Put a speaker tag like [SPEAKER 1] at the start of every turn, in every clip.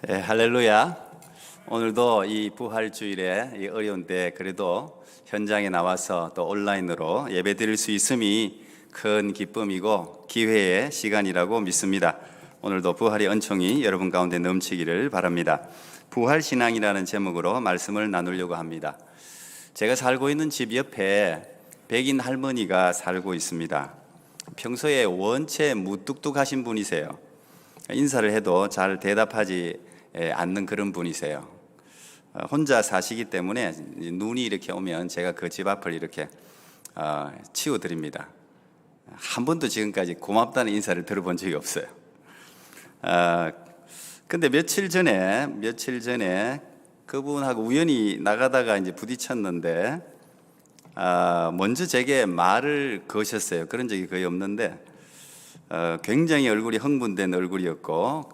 [SPEAKER 1] 할렐루야. 오늘도 이 부활주일에 이 어려운 때 그래도 현장에 나와서 또 온라인으로 예배 드릴 수 있음이 큰 기쁨이고 기회의 시간이라고 믿습니다. 오늘도 부활의 은총이 여러분 가운데 넘치기를 바랍니다. 부활신앙이라는 제목으로 말씀을 나누려고 합니다. 제가 살고 있는 집 옆에 백인 할머니가 살고 있습니다. 평소에 원체 무뚝뚝하신 분이세요. 인사를 해도 잘 대답하지 않는 그런 분이세요. 혼자 사시기 때문에 눈이 이렇게 오면 제가 그 집 앞을 이렇게 치워드립니다. 한 번도 지금까지 고맙다는 인사를 들어본 적이 없어요. 근데 며칠 전에 그분하고 우연히 나가다가 이제 부딪혔는데 먼저 제게 말을 거셨어요. 그런 적이 거의 없는데 굉장히 얼굴이 흥분된 얼굴이었고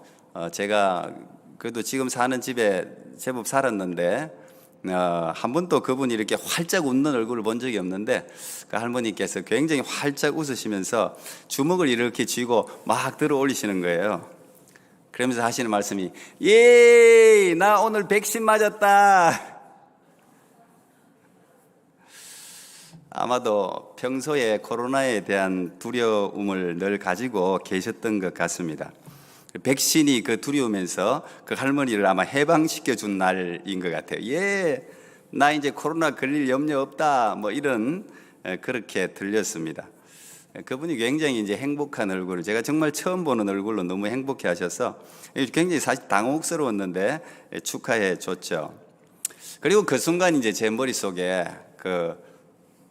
[SPEAKER 1] 제가 그래도 지금 사는 집에 제법 살았는데 한 번도 그분이 이렇게 활짝 웃는 얼굴을 본 적이 없는데 그 할머니께서 굉장히 활짝 웃으시면서 주먹을 이렇게 쥐고 막 들어 올리시는 거예요. 그러면서 하시는 말씀이 예, 나 오늘 백신 맞았다. 아마도 평소에 코로나에 대한 두려움을 늘 가지고 계셨던 것 같습니다. 백신이 그 두려우면서 그 할머니를 아마 해방시켜 준 날인 것 같아요. 예, 나 이제 코로나 걸릴 염려 없다. 뭐 이런 그렇게 들렸습니다. 그분이 굉장히 이제 행복한 얼굴을 제가 정말 처음 보는 얼굴로 너무 행복해 하셔서 굉장히 사실 당혹스러웠는데 축하해 줬죠. 그리고 그 순간 이제 제 머릿속에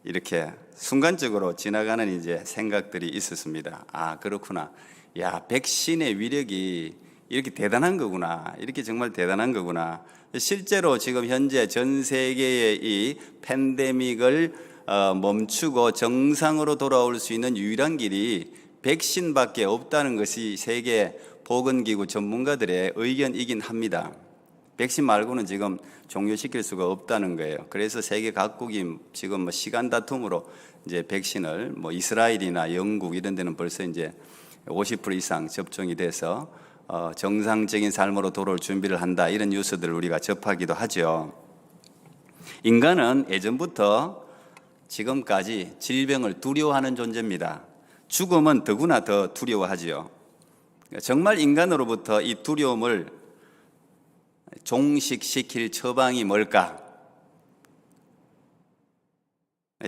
[SPEAKER 1] 이렇게 순간적으로 지나가는 이제 생각들이 있었습니다. 아, 그렇구나. 야, 백신의 위력이 이렇게 대단한 거구나. 이렇게 정말 대단한 거구나. 실제로 지금 현재 전 세계의 이 팬데믹을 멈추고 정상으로 돌아올 수 있는 유일한 길이 백신밖에 없다는 것이 세계 보건기구 전문가들의 의견이긴 합니다. 백신 말고는 지금 종료시킬 수가 없다는 거예요. 그래서 세계 각국이 지금 뭐 시간 다툼으로 이제 백신을 뭐 이스라엘이나 영국 이런 데는 벌써 이제 50% 이상 접종이 돼서 정상적인 삶으로 돌아올 준비를 한다. 이런 뉴스들을 우리가 접하기도 하죠. 인간은 예전부터 지금까지 질병을 두려워하는 존재입니다. 죽음은 더구나 더 두려워하지요. 정말 인간으로부터 이 두려움을 종식시킬 처방이 뭘까?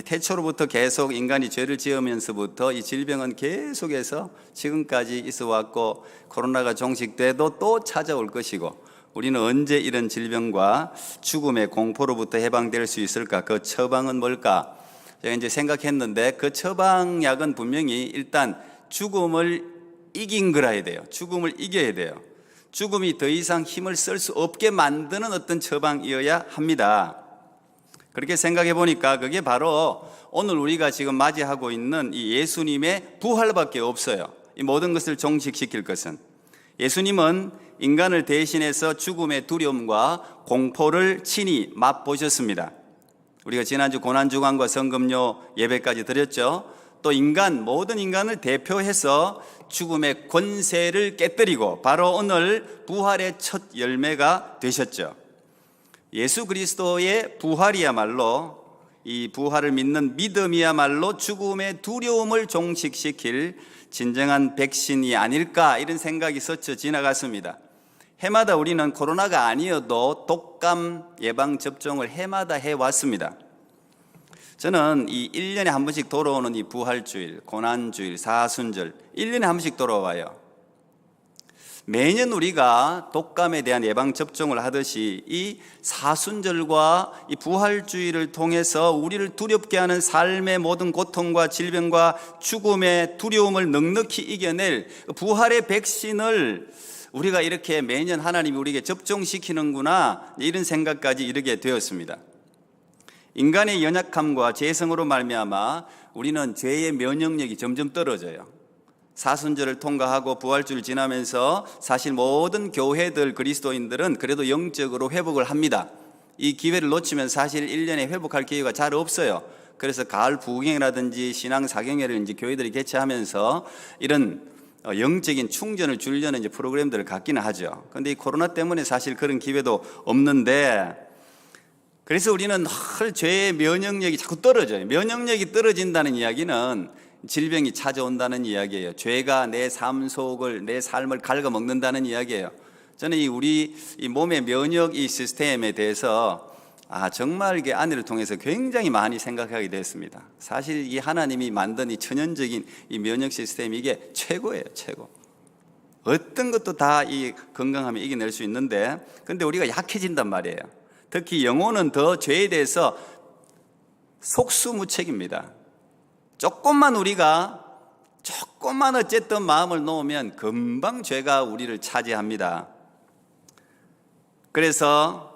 [SPEAKER 1] 태초로부터 계속 인간이 죄를 지으면서부터 이 질병은 계속해서 지금까지 있어 왔고 코로나가 종식돼도 또 찾아올 것이고 우리는 언제 이런 질병과 죽음의 공포로부터 해방될 수 있을까? 그 처방은 뭘까? 제가 이제 생각했는데 그 처방약은 분명히 일단 죽음을 이긴 거라야 돼요. 죽음을 이겨야 돼요. 죽음이 더 이상 힘을 쓸 수 없게 만드는 어떤 처방이어야 합니다. 그렇게 생각해 보니까 그게 바로 오늘 우리가 지금 맞이하고 있는 이 예수님의 부활밖에 없어요. 이 모든 것을 종식시킬 것은. 예수님은 인간을 대신해서 죽음의 두려움과 공포를 친히 맛보셨습니다. 우리가 지난주 고난주간과 성금요 예배까지 드렸죠. 또 모든 인간을 대표해서 죽음의 권세를 깨뜨리고 바로 오늘 부활의 첫 열매가 되셨죠. 예수 그리스도의 부활이야말로 이 부활을 믿는 믿음이야말로 죽음의 두려움을 종식시킬 진정한 백신이 아닐까 이런 생각이 스쳐 지나갔습니다. 해마다 우리는 코로나가 아니어도 독감 예방 접종을 해마다 해왔습니다. 저는 이 1년에 한 번씩 돌아오는 이 부활주일, 고난주일, 사순절 1년에 한 번씩 돌아와요. 매년 우리가 독감에 대한 예방접종을 하듯이 이 사순절과 이 부활주의를 통해서 우리를 두렵게 하는 삶의 모든 고통과 질병과 죽음의 두려움을 넉넉히 이겨낼 부활의 백신을 우리가 이렇게 매년 하나님이 우리에게 접종시키는구나 이런 생각까지 이르게 되었습니다. 인간의 연약함과 죄성으로 말미암아 우리는 죄의 면역력이 점점 떨어져요. 사순절을 통과하고 부활주를 지나면서 사실 모든 교회들 그리스도인들은 그래도 영적으로 회복을 합니다. 이 기회를 놓치면 사실 1년에 회복할 기회가 잘 없어요. 그래서 가을 부흥회라든지 신앙 사경회를 이제 교회들이 개최하면서 이런 영적인 충전을 주려는 이제 프로그램들을 갖기는 하죠. 그런데 이 코로나 때문에 사실 그런 기회도 없는데, 그래서 우리는 늘 죄의 면역력이 자꾸 떨어져요. 면역력이 떨어진다는 이야기는 질병이 찾아온다는 이야기예요. 죄가 내 삶 속을, 내 삶을 갉아먹는다는 이야기예요. 저는 우리 몸의 면역 시스템에 대해서 정말 이게 안내를 통해서 굉장히 많이 생각하게 됐습니다. 사실 이 하나님이 만든 이 천연적인 이 면역 시스템, 이게 최고예요, 최고. 어떤 것도 다 이 건강하면 이겨낼 수 있는데, 근데 우리가 약해진단 말이에요. 특히 영혼은 더 죄에 대해서 속수무책입니다. 조금만 어쨌든 마음을 놓으면 금방 죄가 우리를 차지합니다. 그래서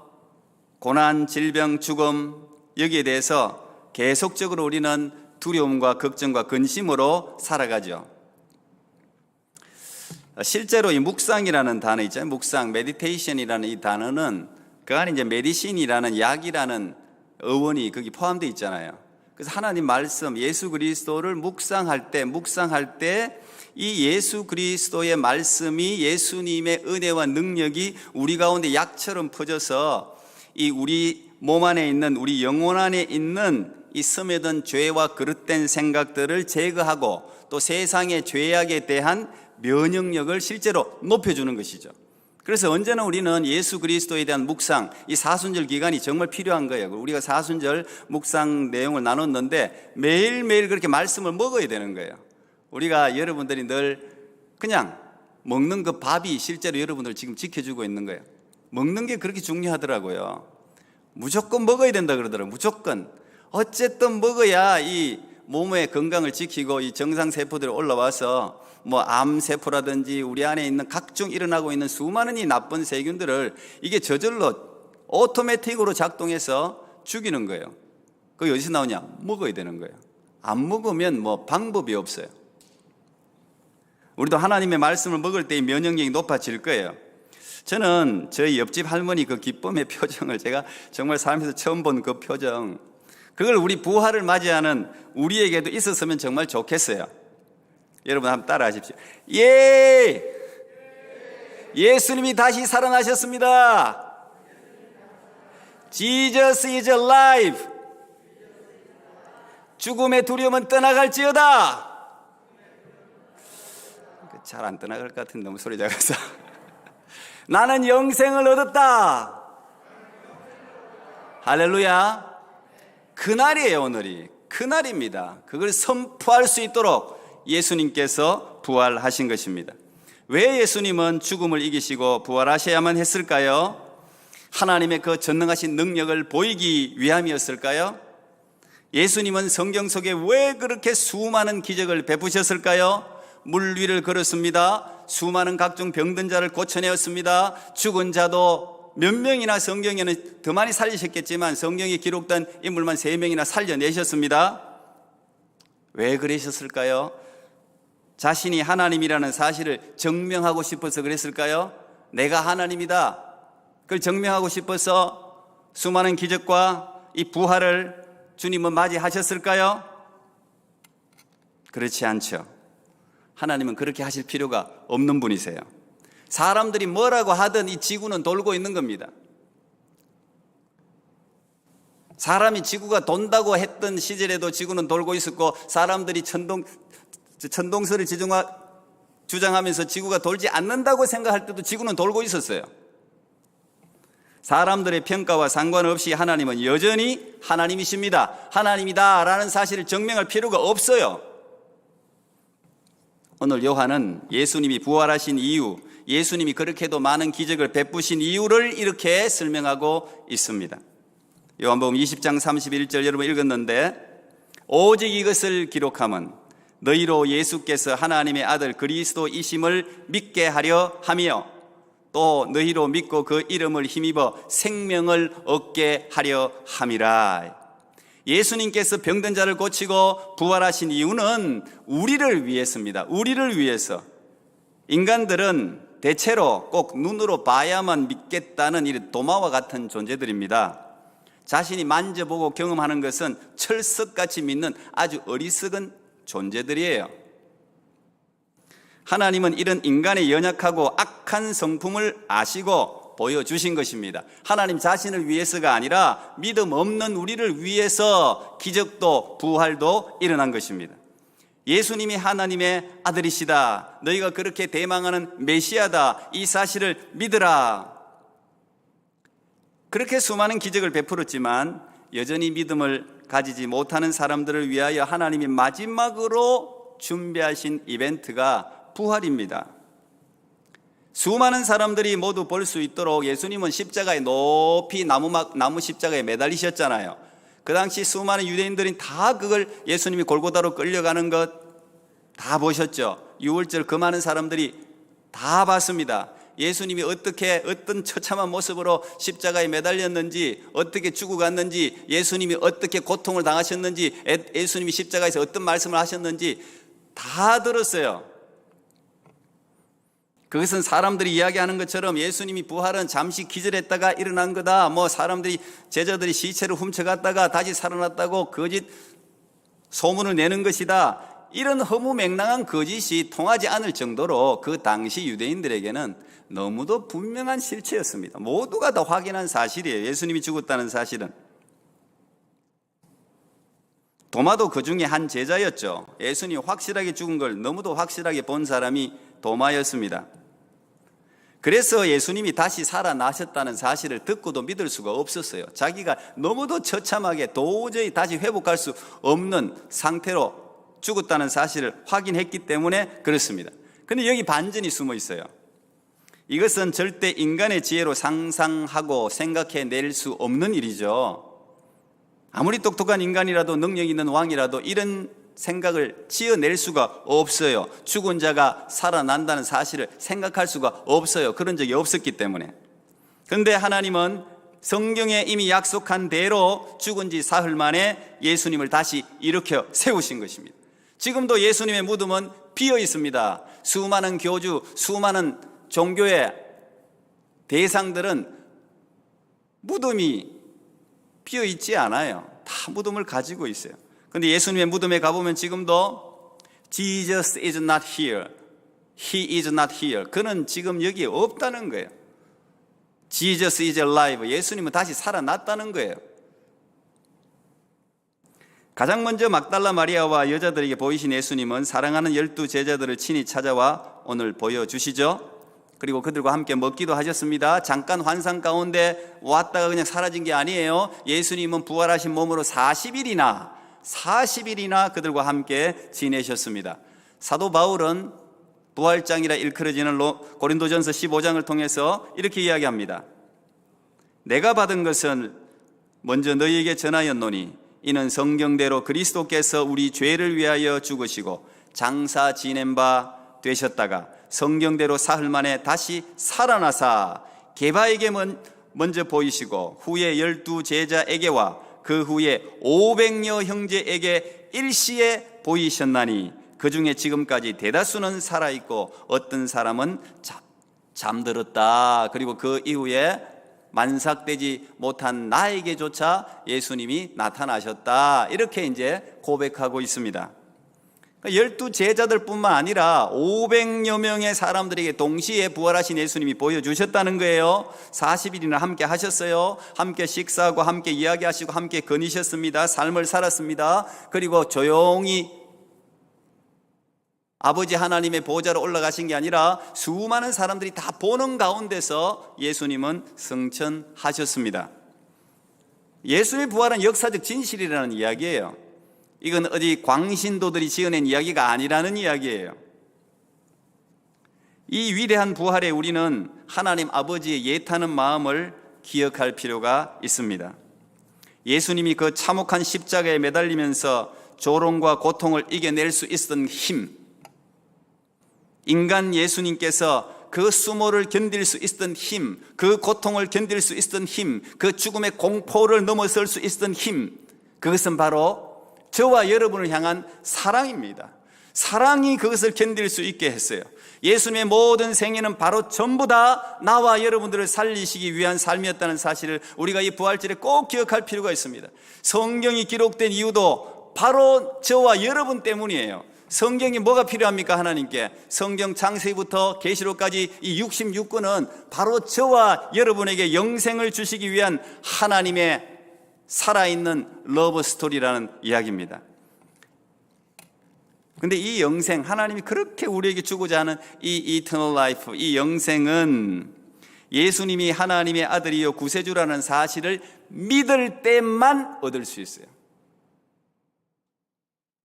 [SPEAKER 1] 고난, 질병, 죽음, 여기에 대해서 계속적으로 우리는 두려움과 걱정과 근심으로 살아가죠. 실제로 이 묵상이라는 단어 있잖아요. 묵상, 메디테이션이라는 이 단어는 그 안에 이제 메디신이라는 약이라는 어원이 거기 포함되어 있잖아요. 그래서 하나님 말씀, 예수 그리스도를 묵상할 때 이 예수 그리스도의 말씀이, 예수님의 은혜와 능력이 우리 가운데 약처럼 퍼져서 이 우리 몸 안에 있는, 우리 영혼 안에 있는 이 스며든 죄와 그릇된 생각들을 제거하고 또 세상의 죄악에 대한 면역력을 실제로 높여주는 것이죠. 그래서 언제나 우리는 예수 그리스도에 대한 묵상, 이 사순절 기간이 정말 필요한 거예요. 우리가 사순절 묵상 내용을 나눴는데 매일매일 그렇게 말씀을 먹어야 되는 거예요. 우리가 여러분들이 늘 그냥 먹는 그 밥이 실제로 여러분들 지금 지켜주고 있는 거예요. 먹는 게 그렇게 중요하더라고요. 무조건 먹어야 된다 그러더라고요. 무조건. 어쨌든 먹어야 이 몸의 건강을 지키고 이 정상세포들이 올라와서 뭐 암세포라든지 우리 안에 있는 각종 일어나고 있는 수많은 이 나쁜 세균들을 이게 저절로 오토매틱으로 작동해서 죽이는 거예요. 그게 어디서 나오냐? 먹어야 되는 거예요. 안 먹으면 뭐 방법이 없어요. 우리도 하나님의 말씀을 먹을 때 이 면역력이 높아질 거예요. 저는 저희 옆집 할머니 그 기쁨의 표정을 제가 정말 삶에서 처음 본 그 표정, 그걸 우리 부활을 맞이하는 우리에게도 있었으면 정말 좋겠어요. 여러분 한번 따라 하십시오. 예! 예수님이 다시 살아나셨습니다. Jesus is alive. 죽음의 두려움은 떠나갈지어다. 잘 안 떠나갈 것 같은데 너무 소리 작아서. 나는 영생을 얻었다. 할렐루야. 그날이에요. 오늘이 그날입니다. 그걸 선포할 수 있도록 예수님께서 부활하신 것입니다. 왜 예수님은 죽음을 이기시고 부활하셔야만 했을까요? 하나님의 그 전능하신 능력을 보이기 위함이었을까요? 예수님은 성경 속에 왜 그렇게 수많은 기적을 베푸셨을까요? 물 위를 걸었습니다. 수많은 각종 병든 자를 고쳐내었습니다. 죽은 자도 몇 명이나, 성경에는 더 많이 살리셨겠지만 성경에 기록된 인물만 3명이나 살려내셨습니다. 왜 그러셨을까요? 자신이 하나님이라는 사실을 증명하고 싶어서 그랬을까요? 내가 하나님이다, 그걸 증명하고 싶어서 수많은 기적과 이 부활을 주님은 맞이하셨을까요? 그렇지 않죠. 하나님은 그렇게 하실 필요가 없는 분이세요. 사람들이 뭐라고 하든 이 지구는 돌고 있는 겁니다. 사람이 지구가 돈다고 했던 시절에도 지구는 돌고 있었고, 사람들이 천동설을 주장하면서 지구가 돌지 않는다고 생각할 때도 지구는 돌고 있었어요. 사람들의 평가와 상관없이 하나님은 여전히 하나님이십니다. 하나님이다라는 사실을 증명할 필요가 없어요. 오늘 요한은 예수님이 부활하신 이유, 예수님이 그렇게도 많은 기적을 베푸신 이유를 이렇게 설명하고 있습니다. 요한복음 20장 31절 여러분 읽었는데, 오직 이것을 기록함은 너희로 예수께서 하나님의 아들 그리스도이심을 믿게 하려 하며 또 너희로 믿고 그 이름을 힘입어 생명을 얻게 하려 함이라. 예수님께서 병든 자를 고치고 부활하신 이유는 우리를 위해서입니다. 우리를 위해서. 인간들은 대체로 꼭 눈으로 봐야만 믿겠다는 이 도마와 같은 존재들입니다. 자신이 만져보고 경험하는 것은 철석같이 믿는 아주 어리석은 존재들이에요. 하나님은 이런 인간의 연약하고 악한 성품을 아시고 보여주신 것입니다. 하나님 자신을 위해서가 아니라 믿음 없는 우리를 위해서 기적도 부활도 일어난 것입니다. 예수님이 하나님의 아들이시다, 너희가 그렇게 대망하는 메시아다, 이 사실을 믿으라. 그렇게 수많은 기적을 베풀었지만 여전히 믿음을 가지지 못하는 사람들을 위하여 하나님이 마지막으로 준비하신 이벤트가 부활입니다. 수많은 사람들이 모두 볼 수 있도록 예수님은 십자가에 높이 나무 십자가에 매달리셨잖아요. 그 당시 수많은 유대인들이 다 그걸 예수님이 골고다로 끌려가는 것 다 보셨죠. 유월절 그 많은 사람들이 다 봤습니다. 예수님이 어떤 처참한 모습으로 십자가에 매달렸는지, 어떻게 죽어갔는지, 예수님이 어떻게 고통을 당하셨는지, 예수님이 십자가에서 어떤 말씀을 하셨는지 다 들었어요. 그것은 사람들이 이야기하는 것처럼 예수님이 부활은 잠시 기절했다가 일어난 거다, 제자들이 시체를 훔쳐갔다가 다시 살아났다고 거짓 소문을 내는 것이다, 이런 허무맹랑한 거짓이 통하지 않을 정도로 그 당시 유대인들에게는 너무도 분명한 실체였습니다. 모두가 다 확인한 사실이에요. 예수님이 죽었다는 사실은. 도마도 그 중에 한 제자였죠. 예수님이 확실하게 죽은 걸 너무도 확실하게 본 사람이 도마였습니다. 그래서 예수님이 다시 살아나셨다는 사실을 듣고도 믿을 수가 없었어요. 자기가 너무도 처참하게 도저히 다시 회복할 수 없는 상태로 죽었다는 사실을 확인했기 때문에 그렇습니다. 그런데 여기 반전이 숨어 있어요. 이것은 절대 인간의 지혜로 상상하고 생각해낼 수 없는 일이죠. 아무리 똑똑한 인간이라도 능력 있는 왕이라도 이런 생각을 지어낼 수가 없어요. 죽은 자가 살아난다는 사실을 생각할 수가 없어요. 그런 적이 없었기 때문에. 그런데 하나님은 성경에 이미 약속한 대로 죽은 지 사흘 만에 예수님을 다시 일으켜 세우신 것입니다. 지금도 예수님의 무덤은 비어 있습니다. 수많은 교주, 수많은 종교의 대상들은 무덤이 비어 있지 않아요. 다 무덤을 가지고 있어요. 그런데 예수님의 무덤에 가보면 지금도 Jesus is not here, He is not here, 그는 지금 여기 없다는 거예요. Jesus is alive, 예수님은 다시 살아났다는 거예요. 가장 먼저 막달라 마리아와 여자들에게 보이신 예수님은 사랑하는 12 제자들을 친히 찾아와 오늘 보여주시죠. 그리고 그들과 함께 먹기도 하셨습니다. 잠깐 환상 가운데 왔다가 그냥 사라진 게 아니에요. 예수님은 부활하신 몸으로 40일이나 그들과 함께 지내셨습니다. 사도 바울은 부활장이라 일컬어지는 고린도전서 15장을 통해서 이렇게 이야기합니다. 내가 받은 것은 먼저 너희에게 전하였노니 이는 성경대로 그리스도께서 우리 죄를 위하여 죽으시고 장사 지낸 바 되셨다가 성경대로 사흘 만에 다시 살아나사 게바에게 먼저 보이시고 후에 12 제자에게와 그 후에 500여 형제에게 일시에 보이셨나니 그 중에 지금까지 대다수는 살아있고 어떤 사람은 잠들었다. 그리고 그 이후에 만삭되지 못한 나에게조차 예수님이 나타나셨다. 이렇게 이제 고백하고 있습니다. 12 제자들뿐만 아니라 500여 명의 사람들에게 동시에 부활하신 예수님이 보여주셨다는 거예요. 40일이나 함께 하셨어요. 함께 식사하고 함께 이야기하시고 함께 거니셨습니다. 삶을 살았습니다. 그리고 조용히 아버지 하나님의 보좌로 올라가신 게 아니라 수많은 사람들이 다 보는 가운데서 예수님은 승천하셨습니다. 예수의 부활은 역사적 진실이라는 이야기예요. 이건 어디 광신도들이 지어낸 이야기가 아니라는 이야기예요. 이 위대한 부활에 우리는 하나님 아버지의 예타는 마음을 기억할 필요가 있습니다. 예수님이 그 참혹한 십자가에 매달리면서 조롱과 고통을 이겨낼 수 있었던 힘, 인간 예수님께서 그 수모를 견딜 수 있었던 힘, 그 고통을 견딜 수 있었던 힘, 그 죽음의 공포를 넘어설 수 있었던 힘, 그것은 바로 저와 여러분을 향한 사랑입니다. 사랑이 그것을 견딜 수 있게 했어요. 예수님의 모든 생애는 바로 전부 다 나와 여러분들을 살리시기 위한 삶이었다는 사실을 우리가 이 부활절에 꼭 기억할 필요가 있습니다. 성경이 기록된 이유도 바로 저와 여러분 때문이에요. 성경이 뭐가 필요합니까? 하나님께 성경 창세기부터 계시록까지 이 66권은 바로 저와 여러분에게 영생을 주시기 위한 하나님의 살아있는 러브 스토리라는 이야기입니다. 근데 이 영생, 하나님이 그렇게 우리에게 주고자 하는 이 eternal life, 이 영생은 예수님이 하나님의 아들이요 구세주라는 사실을 믿을 때만 얻을 수 있어요.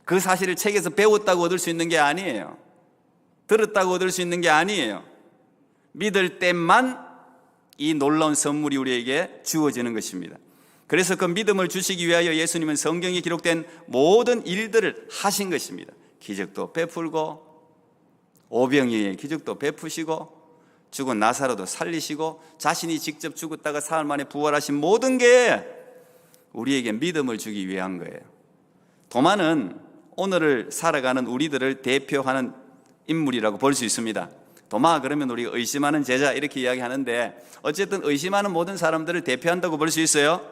[SPEAKER 1] 그 사실을 책에서 배웠다고 얻을 수 있는 게 아니에요. 들었다고 얻을 수 있는 게 아니에요. 믿을 때만 이 놀라운 선물이 우리에게 주어지는 것입니다. 그래서 그 믿음을 주시기 위하여 예수님은 성경에 기록된 모든 일들을 하신 것입니다. 기적도 베풀고 오병이어의 기적도 베푸시고 죽은 나사로도 살리시고 자신이 직접 죽었다가 사흘 만에 부활하신 모든 게 우리에게 믿음을 주기 위한 거예요. 도마는 오늘을 살아가는 우리들을 대표하는 인물이라고 볼 수 있습니다. 도마 그러면 우리가 의심하는 제자 이렇게 이야기하는데 어쨌든 의심하는 모든 사람들을 대표한다고 볼 수 있어요.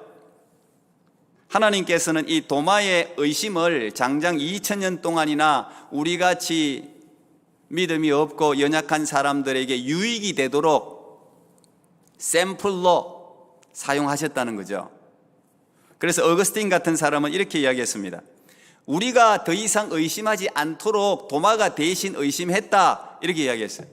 [SPEAKER 1] 하나님께서는 이 도마의 의심을 장장 2000년 동안이나 우리같이 믿음이 없고 연약한 사람들에게 유익이 되도록 샘플로 사용하셨다는 거죠. 그래서 어거스틴 같은 사람은 이렇게 이야기했습니다. 우리가 더 이상 의심하지 않도록 도마가 대신 의심했다 이렇게 이야기했어요.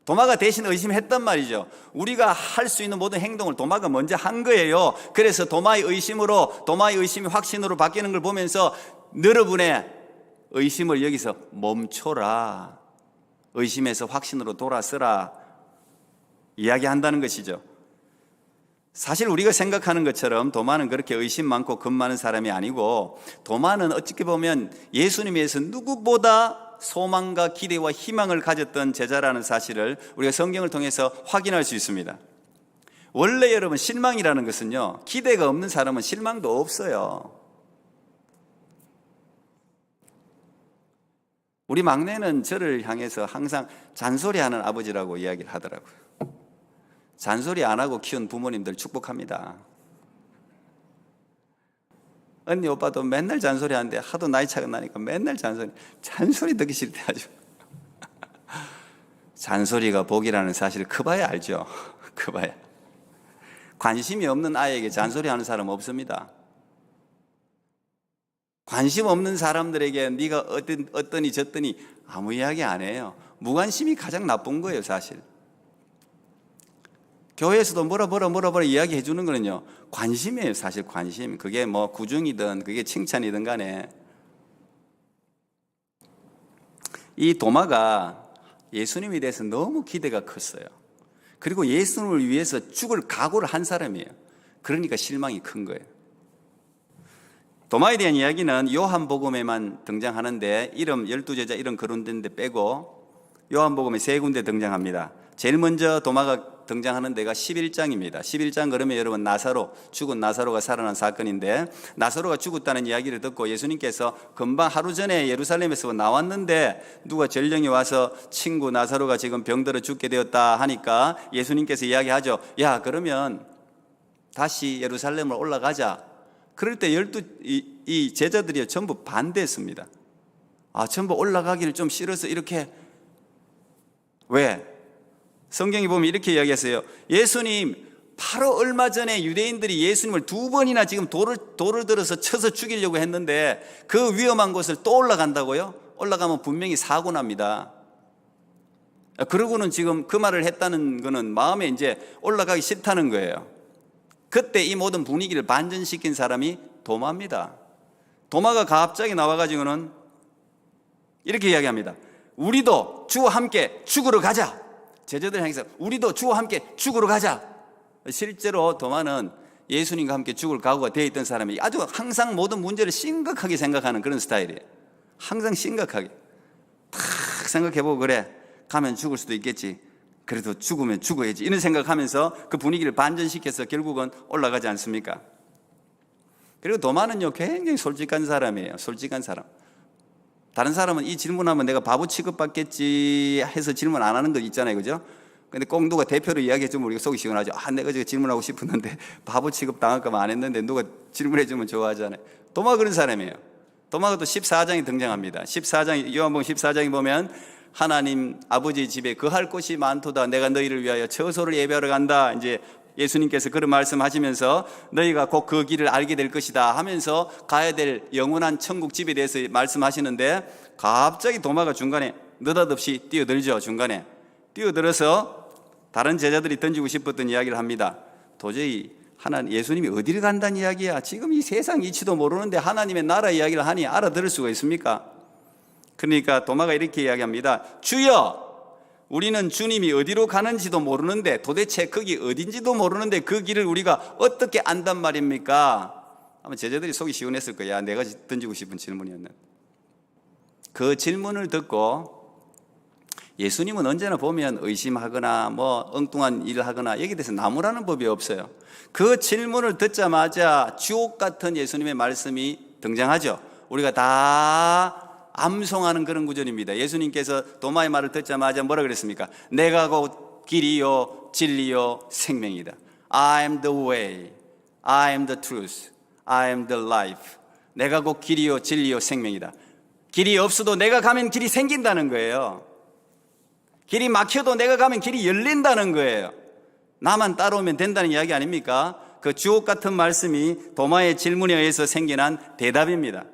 [SPEAKER 1] 도마가 대신 의심했단 말이죠. 우리가 할 수 있는 모든 행동을 도마가 먼저 한 거예요. 그래서 도마의 의심으로, 도마의 의심이 확신으로 바뀌는 걸 보면서 여러분의 의심을 여기서 멈춰라, 의심에서 확신으로 돌아서라 이야기한다는 것이죠. 사실 우리가 생각하는 것처럼 도마는 그렇게 의심 많고 겁 많은 사람이 아니고, 도마는 어떻게 보면 예수님에 대해서 누구보다 소망과 기대와 희망을 가졌던 제자라는 사실을 우리가 성경을 통해서 확인할 수 있습니다. 원래 여러분 실망이라는 것은요, 기대가 없는 사람은 실망도 없어요. 우리 막내는 저를 향해서 항상 잔소리하는 아버지라고 이야기를 하더라고요. 잔소리 안 하고 키운 부모님들 축복합니다. 언니 오빠도 맨날 잔소리 하는데 하도 나이 차가 나니까 맨날 잔소리 듣기 싫대 아주. 잔소리가 복이라는 사실을 커봐야 알죠. 커봐야. 관심이 없는 아이에게 잔소리하는 사람 없습니다. 관심 없는 사람들에게 네가 어떠니 저떠니 아무 이야기 안 해요. 무관심이 가장 나쁜 거예요, 사실. 교회에서도 뭐라 이야기해 주는 거는요, 관심이에요. 사실 관심. 그게 뭐 구중이든 그게 칭찬이든 간에. 이 도마가 예수님에 대해서 너무 기대가 컸어요. 그리고 예수님을 위해서 죽을 각오를 한 사람이에요. 그러니까 실망이 큰 거예요. 도마에 대한 이야기는 요한복음에만 등장하는데, 이름 12제자 이름 거론된 데 빼고 요한복음에 3군데 등장합니다. 제일 먼저 도마가 등장하는 데가 11장입니다. 11장 그러면 여러분 죽은 나사로가 살아난 사건인데, 나사로가 죽었다는 이야기를 듣고 예수님께서 금방 하루 전에 예루살렘에서 나왔는데 누가 전령이 와서 친구 나사로가 지금 병들어 죽게 되었다 하니까 예수님께서 이야기하죠. 야, 그러면 다시 예루살렘으로 올라가자. 그럴 때 이 제자들이 전부 반대했습니다. 전부 올라가기를 좀 싫어서 이렇게. 왜? 성경이 보면 이렇게 이야기했어요. 예수님, 바로 얼마 전에 유대인들이 예수님을 2번이나 지금 돌을 들어서 쳐서 죽이려고 했는데 그 위험한 곳을 또 올라간다고요? 올라가면 분명히 사고 납니다. 그러고는 지금 그 말을 했다는 거는 마음에 이제 올라가기 싫다는 거예요. 그때 이 모든 분위기를 반전시킨 사람이 도마입니다. 도마가 갑자기 나와가지고는 이렇게 이야기합니다. 우리도 주와 함께 죽으러 가자. 제자들 향해서 우리도 주와 함께 죽으러 가자. 실제로 도마는 예수님과 함께 죽을 각오가 되어 있던 사람이 아주 항상 모든 문제를 심각하게 생각하는 그런 스타일이에요. 항상 심각하게 탁 생각해보고, 그래 가면 죽을 수도 있겠지, 그래도 죽으면 죽어야지, 이런 생각하면서 그 분위기를 반전시켜서 결국은 올라가지 않습니까? 그리고 도마는요 굉장히 솔직한 사람이에요. 솔직한 사람. 다른 사람은 이 질문하면 내가 바보 취급받겠지 해서 질문 안 하는 거 있잖아요, 그죠? 근데 꼭 누가 대표로 이야기해주면 우리가 속이 시원하죠. 내가 저거 질문하고 싶었는데 바보 취급 당할까 봐 안 했는데 누가 질문해주면 좋아하잖아요. 도마 그런 사람이에요. 도마가 또 14장에 등장합니다. 14장, 요한복음 14장에 보면 하나님 아버지 집에 거할 곳이 많도다. 내가 너희를 위하여 처소를 예배하러 간다. 이제 예수님께서 그런 말씀하시면서 너희가 곧 그 길을 알게 될 것이다 하면서 가야 될 영원한 천국 집에 대해서 말씀하시는데 갑자기 도마가 중간에 느닷없이 뛰어들죠. 중간에 뛰어들어서 다른 제자들이 던지고 싶었던 이야기를 합니다. 도저히 하나님, 예수님이 어디를 간다는 이야기야? 지금 이 세상 이치도 모르는데 하나님의 나라 이야기를 하니 알아들을 수가 있습니까? 그러니까 도마가 이렇게 이야기합니다. 주여, 우리는 주님이 어디로 가는지도 모르는데 도대체 거기 어딘지도 모르는데 그 길을 우리가 어떻게 안단 말입니까? 아마 제자들이 속이 시원했을 거야. 내가 던지고 싶은 질문이었는데. 그 질문을 듣고 예수님은 언제나 보면 의심하거나 뭐 엉뚱한 일을 하거나 여기에 대해서 나무라는 법이 없어요. 그 질문을 듣자마자 주옥 같은 예수님의 말씀이 등장하죠. 우리가 다 암송하는 그런 구절입니다. 예수님께서 도마의 말을 듣자마자 뭐라 그랬습니까? 내가 곧 길이요 진리요 생명이다. I am the way, I am the truth, I am the life. 내가 곧 길이요 진리요 생명이다. 길이 없어도 내가 가면 길이 생긴다는 거예요. 길이 막혀도 내가 가면 길이 열린다는 거예요. 나만 따라오면 된다는 이야기 아닙니까? 그 주옥 같은 말씀이 도마의 질문에 의해서 생겨난 대답입니다.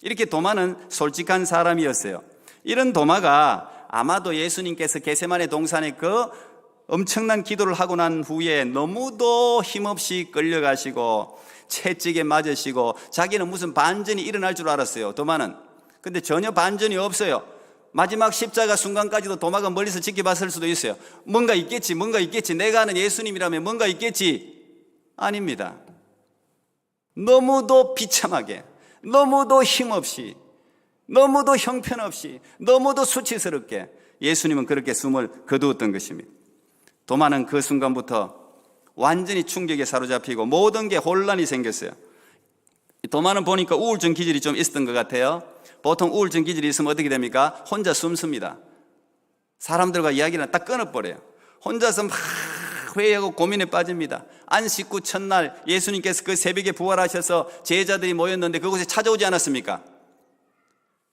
[SPEAKER 1] 이렇게 도마는 솔직한 사람이었어요. 이런 도마가 아마도 예수님께서 겟세마네 동산에 그 엄청난 기도를 하고 난 후에 너무도 힘없이 끌려가시고 채찍에 맞으시고 자기는 무슨 반전이 일어날 줄 알았어요. 도마는. 근데 전혀 반전이 없어요. 마지막 십자가 순간까지도 도마가 멀리서 지켜봤을 수도 있어요. 뭔가 있겠지, 뭔가 있겠지. 내가 아는 예수님이라면 뭔가 있겠지. 아닙니다. 너무도 비참하게, 너무도 힘없이, 너무도 형편없이, 너무도 수치스럽게 예수님은 그렇게 숨을 거두었던 것입니다. 도마는 그 순간부터 완전히 충격에 사로잡히고 모든 게 혼란이 생겼어요. 도마는 보니까 우울증 기질이 좀 있었던 것 같아요. 보통 우울증 기질이 있으면 어떻게 됩니까? 혼자 숨습니다. 사람들과 이야기를 딱 끊어버려요. 혼자서 막 회의하고 고민에 빠집니다. 안식구 첫날 예수님께서 그 새벽에 부활하셔서 제자들이 모였는데 그곳에 찾아오지 않았습니까?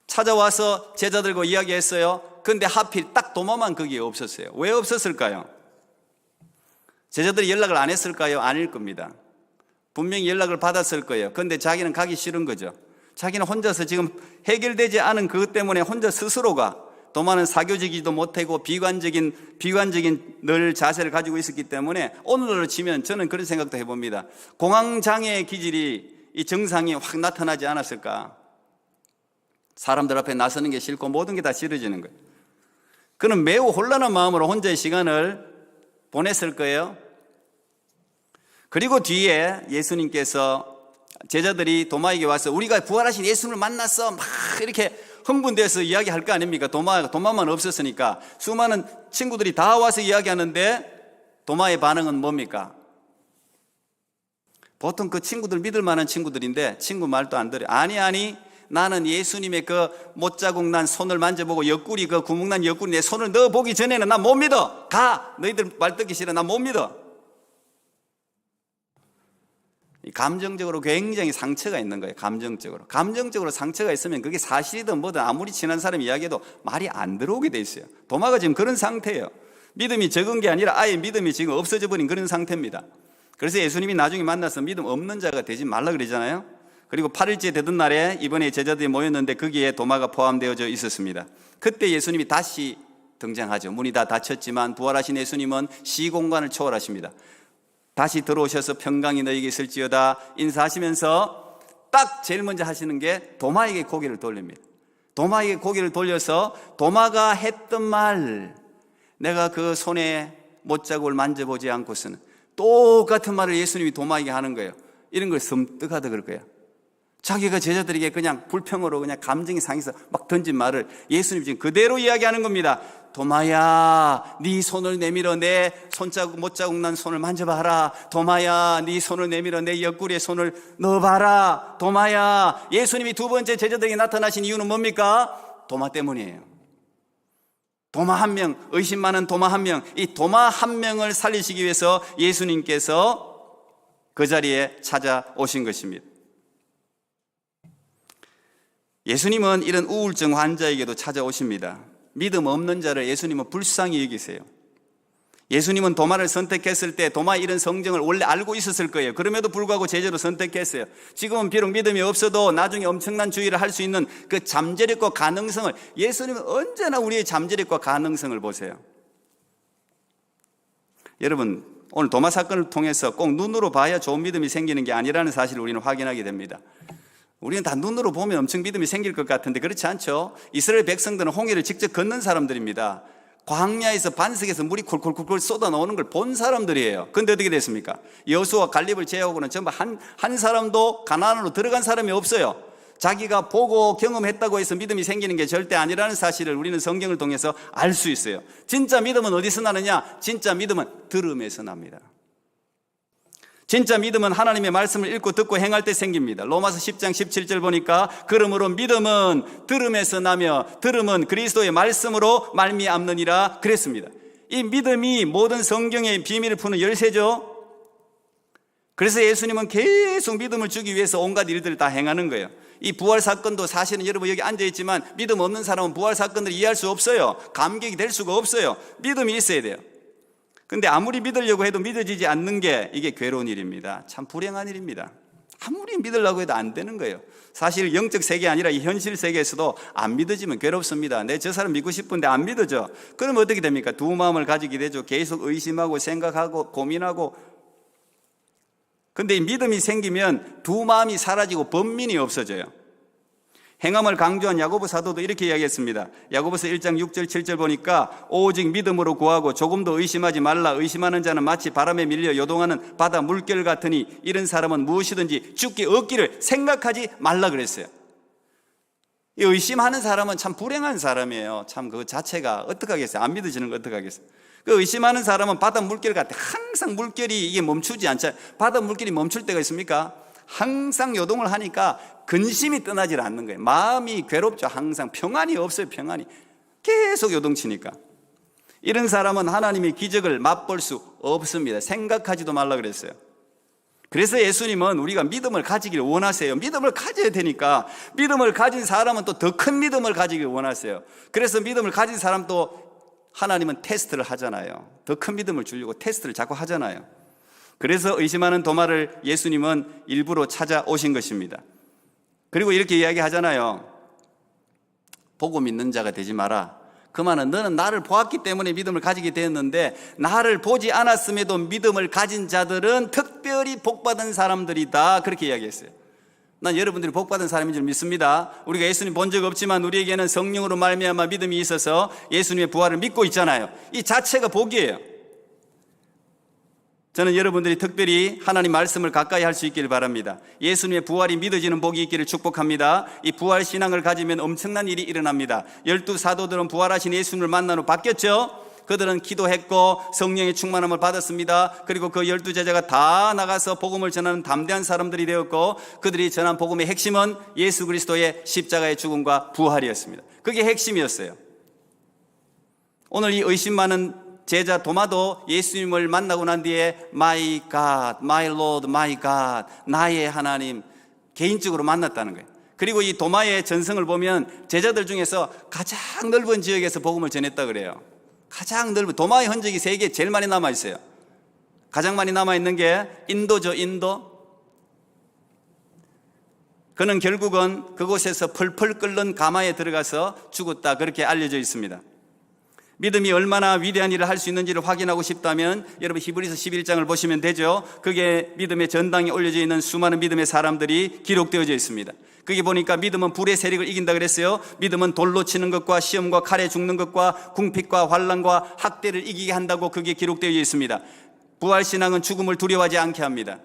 [SPEAKER 1] 찾아와서 제자들과 이야기했어요. 그런데 하필 딱 도마만 거기에 없었어요. 왜 없었을까요? 제자들이 연락을 안 했을까요? 아닐 겁니다. 분명히 연락을 받았을 거예요. 그런데 자기는 가기 싫은 거죠. 자기는 혼자서 지금 해결되지 않은 그것 때문에 혼자 스스로가, 도마는 사교적이지도 못하고 비관적인 늘 자세를 가지고 있었기 때문에 오늘로 치면 저는 그런 생각도 해봅니다. 공황장애의 기질이, 이 증상이 확 나타나지 않았을까? 사람들 앞에 나서는 게 싫고 모든 게 다 싫어지는 거예요. 그는 매우 혼란한 마음으로 혼자의 시간을 보냈을 거예요. 그리고 뒤에 예수님께서, 제자들이 도마에게 와서 우리가 부활하신 예수님을 만났어 막 이렇게 흥분돼서 이야기할 거 아닙니까? 도마만 없었으니까 수많은 친구들이 다 와서 이야기하는데 도마의 반응은 뭡니까? 보통 그 친구들 믿을 만한 친구들인데 친구 말도 안 들어요. 아니 나는 예수님의 그 못자국 난 손을 만져보고 옆구리, 그 구멍 난 옆구리 내 손을 넣어보기 전에는 난 못 믿어. 가! 너희들 말 듣기 싫어. 난 못 믿어. 감정적으로 굉장히 상처가 있는 거예요. 감정적으로 상처가 있으면 그게 사실이든 뭐든 아무리 친한 사람이 이야기해도 말이 안 들어오게 돼 있어요. 도마가 지금 그런 상태예요. 믿음이 적은 게 아니라 아예 믿음이 지금 없어져 버린 그런 상태입니다. 그래서 예수님이 나중에 만나서 믿음 없는 자가 되지 말라 그러잖아요. 그리고 8일째 되던 날에 이번에 제자들이 모였는데 거기에 도마가 포함되어져 있었습니다. 그때 예수님이 다시 등장하죠. 문이 다 닫혔지만 부활하신 예수님은 시공간을 초월하십니다. 다시 들어오셔서 평강이 너희에게 있을지어다 인사하시면서 딱 제일 먼저 하시는 게 도마에게 고개를 돌립니다. 도마에게 고개를 돌려서 도마가 했던 말, 내가 그 손에 못자국을 만져보지 않고서는, 똑같은 말을 예수님이 도마에게 하는 거예요. 이런 걸 섬뜩하다 그럴 거예요. 자기가 제자들에게 그냥 불평으로 그냥 감정이 상해서 막 던진 말을 예수님이 지금 그대로 이야기하는 겁니다. 도마야, 네 손을 내밀어 내 손자국, 못자국 난 손을 만져봐라. 도마야, 네 손을 내밀어 내 옆구리에 손을 넣어봐라. 도마야. 예수님이 두 번째 제자들에게 나타나신 이유는 뭡니까? 도마 때문이에요. 도마 한 명, 의심 많은 도마 한 명, 이 도마 한 명을 살리시기 위해서 예수님께서 그 자리에 찾아오신 것입니다. 예수님은 이런 우울증 환자에게도 찾아오십니다. 믿음 없는 자를 예수님은 불쌍히 여기세요. 예수님은 도마를 선택했을 때 도마 이런 성경을 원래 알고 있었을 거예요. 그럼에도 불구하고 제자로 선택했어요. 지금은 비록 믿음이 없어도 나중에 엄청난 주의를 할 수 있는 그 잠재력과 가능성을, 예수님은 언제나 우리의 잠재력과 가능성을 보세요. 여러분, 오늘 도마 사건을 통해서 꼭 눈으로 봐야 좋은 믿음이 생기는 게 아니라는 사실을 우리는 확인하게 됩니다. 우리는 다 눈으로 보면 엄청 믿음이 생길 것 같은데 그렇지 않죠? 이스라엘 백성들은 홍해를 직접 건넌 사람들입니다. 광야에서 반석에서 물이 콜콜콜 쏟아 나오는 걸 본 사람들이에요. 그런데 어떻게 됐습니까? 여호수아와 갈렙을 제외하고는 전부 한 사람도 가나안으로 들어간 사람이 없어요. 자기가 보고 경험했다고 해서 믿음이 생기는 게 절대 아니라는 사실을 우리는 성경을 통해서 알 수 있어요. 진짜 믿음은 어디서 나느냐? 진짜 믿음은 들음에서 납니다. 진짜 믿음은 하나님의 말씀을 읽고 듣고 행할 때 생깁니다. 로마서 10장 17절 보니까 그러므로 믿음은 들음에서 나며 들음은 그리스도의 말씀으로 말미암느니라 그랬습니다. 이 믿음이 모든 성경의 비밀을 푸는 열쇠죠. 그래서 예수님은 계속 믿음을 주기 위해서 온갖 일들을 다 행하는 거예요. 이 부활 사건도 사실은 여러분 여기 앉아있지만 믿음 없는 사람은 부활 사건을 이해할 수 없어요. 감격이 될 수가 없어요. 믿음이 있어야 돼요. 근데 아무리 믿으려고 해도 믿어지지 않는 게 이게 괴로운 일입니다. 참 불행한 일입니다. 아무리 믿으려고 해도 안 되는 거예요. 사실 영적 세계 아니라 이 현실 세계에서도 안 믿어지면 괴롭습니다. 내 저 사람 믿고 싶은데 안 믿어져. 그러면 어떻게 됩니까? 두 마음을 가지게 되죠. 계속 의심하고 생각하고 고민하고. 근데 이 믿음이 생기면 두 마음이 사라지고 번민이 없어져요. 행함을 강조한 야고보 사도도 이렇게 이야기했습니다. 야고보서 1장 6절 7절 보니까 오직 믿음으로 구하고 조금도 의심하지 말라. 의심하는 자는 마치 바람에 밀려 요동하는 바다 물결 같으니 이런 사람은 무엇이든지 죽기 없기를 생각하지 말라 그랬어요. 이 의심하는 사람은 참 불행한 사람이에요. 참 그 자체가 어떡하겠어요? 안 믿어지는 거 어떡하겠어요? 그 의심하는 사람은 바다 물결 같아. 항상 물결이 이게 멈추지 않잖아요. 바다 물결이 멈출 때가 있습니까? 항상 요동을 하니까 근심이 떠나질 않는 거예요. 마음이 괴롭죠. 항상 평안이 없어요. 평안이 계속 요동치니까. 이런 사람은 하나님의 기적을 맛볼 수 없습니다. 생각하지도 말라 그랬어요. 그래서 예수님은 우리가 믿음을 가지길 원하세요. 믿음을 가져야 되니까. 믿음을 가진 사람은 또 더 큰 믿음을 가지길 원하세요. 그래서 믿음을 가진 사람도 하나님은 테스트를 하잖아요. 더 큰 믿음을 주려고 테스트를 자꾸 하잖아요. 그래서 의심하는 도마를 예수님은 일부러 찾아오신 것입니다. 그리고 이렇게 이야기하잖아요. 보고 믿는 자가 되지 마라. 그 말은 너는 나를 보았기 때문에 믿음을 가지게 되었는데 나를 보지 않았음에도 믿음을 가진 자들은 특별히 복받은 사람들이다. 그렇게 이야기했어요. 난 여러분들이 복받은 사람인 줄 믿습니다. 우리가 예수님 본 적 없지만 우리에게는 성령으로 말미암아 믿음이 있어서 예수님의 부활을 믿고 있잖아요. 이 자체가 복이에요. 저는 여러분들이 특별히 하나님 말씀을 가까이 할 수 있기를 바랍니다. 예수님의 부활이 믿어지는 복이 있기를 축복합니다. 이 부활 신앙을 가지면 엄청난 일이 일어납니다. 12 사도들은 부활하신 예수님을 만난 후 바뀌었죠. 그들은 기도했고 성령의 충만함을 받았습니다. 그리고 그 12 제자가 다 나가서 복음을 전하는 담대한 사람들이 되었고 그들이 전한 복음의 핵심은 예수 그리스도의 십자가의 죽음과 부활이었습니다. 그게 핵심이었어요. 오늘 이 의심 많은 제자 도마도 예수님을 만나고 난 뒤에 My God, My Lord, My God, 나의 하나님 개인적으로 만났다는 거예요. 그리고 이 도마의 전성을 보면 제자들 중에서 가장 넓은 지역에서 복음을 전했다 그래요. 가장 넓은 도마의 흔적이 세계에 제일 많이 남아있어요. 가장 많이 남아있는 게 인도죠. 인도. 그는 결국은 그곳에서 펄펄 끓는 가마에 들어가서 죽었다 그렇게 알려져 있습니다. 믿음이 얼마나 위대한 일을 할 수 있는지를 확인하고 싶다면 여러분 히브리서 11장을 보시면 되죠. 그게 믿음의 전당에 올려져 있는 수많은 믿음의 사람들이 기록되어져 있습니다. 거기 보니까 믿음은 불의 세력을 이긴다 그랬어요. 믿음은 돌로 치는 것과 시험과 칼에 죽는 것과 궁핍과 환난과 학대를 이기게 한다고 그게 기록되어 있습니다. 부활신앙은 죽음을 두려워하지 않게 합니다.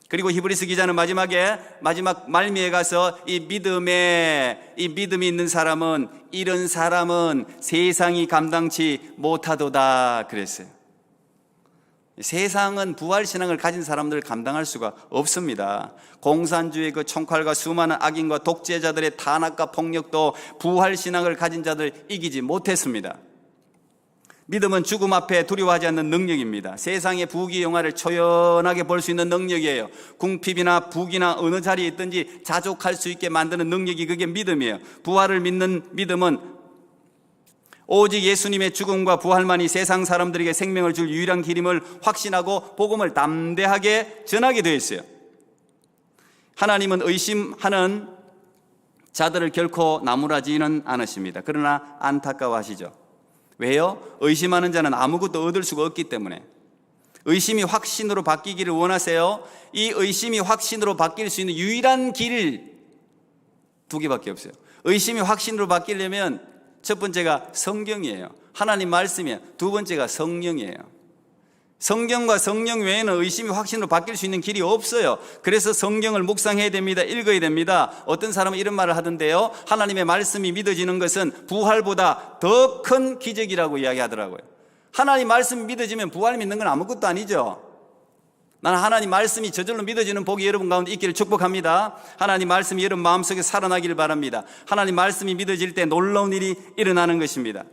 [SPEAKER 1] 그리고 히브리서 기자는 마지막 말미에 가서 이 믿음이 있는 사람은 이런 사람은 세상이 감당치 못하도다 그랬어요. 세상은 부활신앙을 가진 사람들을 감당할 수가 없습니다. 공산주의 그 총칼과 수많은 악인과 독재자들의 탄압과 폭력도 부활신앙을 가진 자들 이기지 못했습니다. 믿음은 죽음 앞에 두려워하지 않는 능력입니다. 세상의 부귀영화를 초연하게 볼 수 있는 능력이에요. 궁핍이나 부귀나 어느 자리에 있든지 자족할 수 있게 만드는 능력이 그게 믿음이에요. 부활을 믿는 믿음은 오직 예수님의 죽음과 부활만이 세상 사람들에게 생명을 줄 유일한 길임을 확신하고 복음을 담대하게 전하게 되어 있어요. 하나님은 의심하는 자들을 결코 나무라지는 않으십니다. 그러나 안타까워하시죠. 왜요? 의심하는 자는 아무것도 얻을 수가 없기 때문에. 의심이 확신으로 바뀌기를 원하세요? 이 의심이 확신으로 바뀔 수 있는 유일한 길 두 개밖에 없어요. 의심이 확신으로 바뀌려면 첫 번째가 성경이에요. 하나님 말씀이에요. 두 번째가 성령이에요. 성경과 성령 외에는 의심이 확신으로 바뀔 수 있는 길이 없어요. 그래서 성경을 묵상해야 됩니다. 읽어야 됩니다. 어떤 사람은 이런 말을 하던데요, 하나님의 말씀이 믿어지는 것은 부활보다 더 큰 기적이라고 이야기하더라고요. 하나님 말씀이 믿어지면 부활 믿는 건 아무것도 아니죠. 나는 하나님 말씀이 저절로 믿어지는 복이 여러분 가운데 있기를 축복합니다. 하나님 말씀이 여러분 마음속에 살아나기를 바랍니다. 하나님 말씀이 믿어질 때 놀라운 일이 일어나는 것입니다.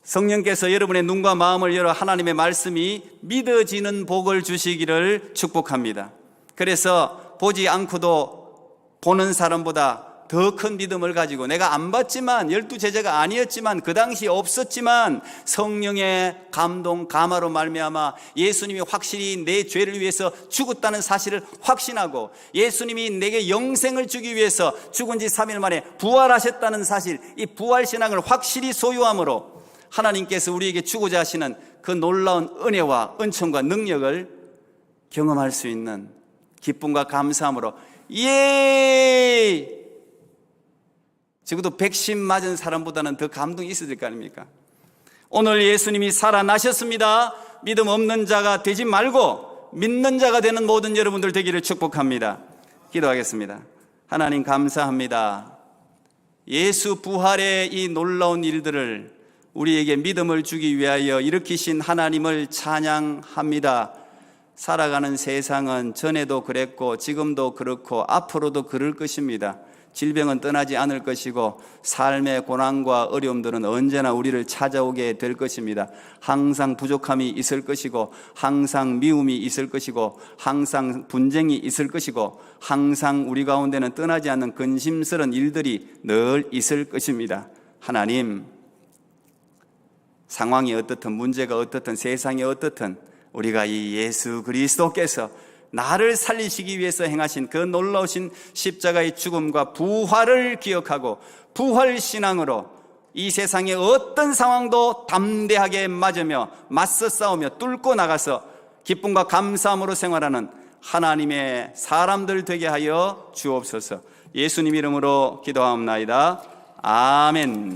[SPEAKER 1] 성령께서 여러분의 눈과 마음을 열어 하나님의 말씀이 믿어지는 복을 주시기를 축복합니다. 그래서 보지 않고도 보는 사람보다 더 큰 믿음을 가지고, 내가 안 봤지만 12제자가 아니었지만 그 당시 없었지만 성령의 감동 감화로 말미암아 예수님이 확실히 내 죄를 위해서 죽었다는 사실을 확신하고, 예수님이 내게 영생을 주기 위해서 죽은 지 3일 만에 부활하셨다는 사실, 이 부활신앙을 확실히 소유함으로 하나님께서 우리에게 주고자 하시는 그 놀라운 은혜와 은총과 능력을 경험할 수 있는 기쁨과 감사함으로, 예! 적어도 백신 맞은 사람보다는 더 감동이 있어야 될 거 아닙니까? 오늘 예수님이 살아나셨습니다. 믿음 없는 자가 되지 말고 믿는 자가 되는 모든 여러분들 되기를 축복합니다. 기도하겠습니다. 하나님 감사합니다. 예수 부활의 이 놀라운 일들을 우리에게 믿음을 주기 위하여 일으키신 하나님을 찬양합니다. 살아가는 세상은 전에도 그랬고 지금도 그렇고 앞으로도 그럴 것입니다. 질병은 떠나지 않을 것이고 삶의 고난과 어려움들은 언제나 우리를 찾아오게 될 것입니다. 항상 부족함이 있을 것이고 항상 미움이 있을 것이고 항상 분쟁이 있을 것이고 항상 우리 가운데는 떠나지 않는 근심스러운 일들이 늘 있을 것입니다. 하나님, 상황이 어떻든 문제가 어떻든 세상이 어떻든 우리가 이 예수 그리스도께서 나를 살리시기 위해서 행하신 그 놀라우신 십자가의 죽음과 부활을 기억하고 부활신앙으로 이 세상의 어떤 상황도 담대하게 맞으며 맞서 싸우며 뚫고 나가서 기쁨과 감사함으로 생활하는 하나님의 사람들 되게 하여 주옵소서. 예수님 이름으로 기도하옵나이다. 아멘.